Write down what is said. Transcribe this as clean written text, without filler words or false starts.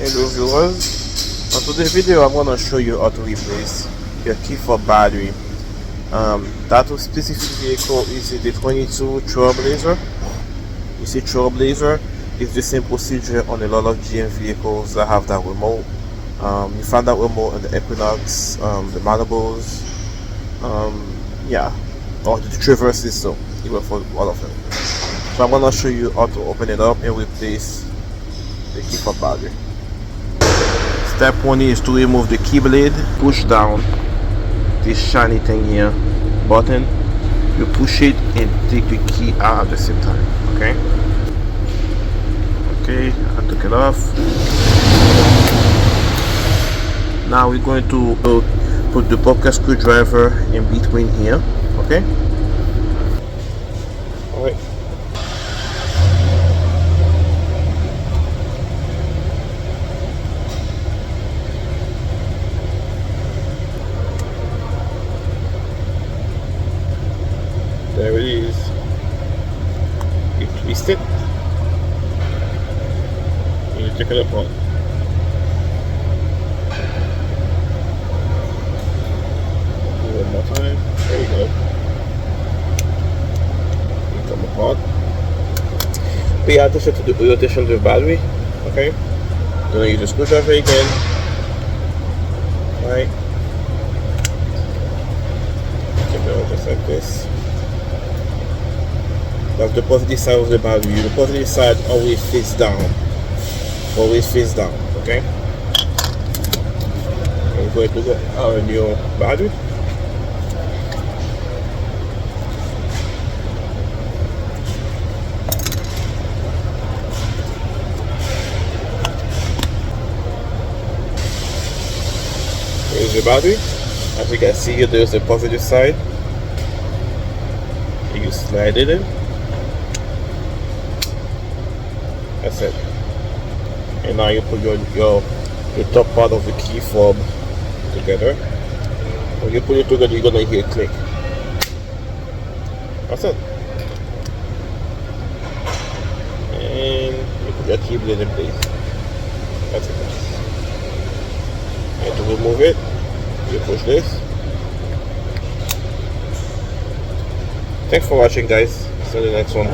Hello viewers, on today's video I'm going to show you how to replace your keyfob battery. That specific vehicle is the 22 Trailblazer. You see Trailblazer is the same procedure on a lot of GM vehicles that have that remote. You find that remote on the Equinox, the Malibus, yeah, or the Traverses, so even for all of them. So I'm going to show you how to open it up and replace the keyfob battery. Step 1 is to remove the key blade. Push down this shiny thing here button. You push it and take the key out at the same time. Okay, I took it off. Now we're going to put the pocket screwdriver in between here. Okay. All right. There it is. You twist it. You take it apart. Do it one more time. There you go. You come apart. Pay attention to the rotation of the battery. Okay. You're gonna use the screwdriver again. Right. Take it out just like this. That's the positive side of the battery. The positive side always face down. Okay? I'm going to get our new battery. Here's the battery. As you can see here, there's the positive side. You slide it in. That's it. And now you put your top part of the key fob together. When you put it together, you're gonna hear a click. That's it. And you put your key blade in place. That's it. And to remove it, you push this. Thanks for watching, guys. See you in the next one.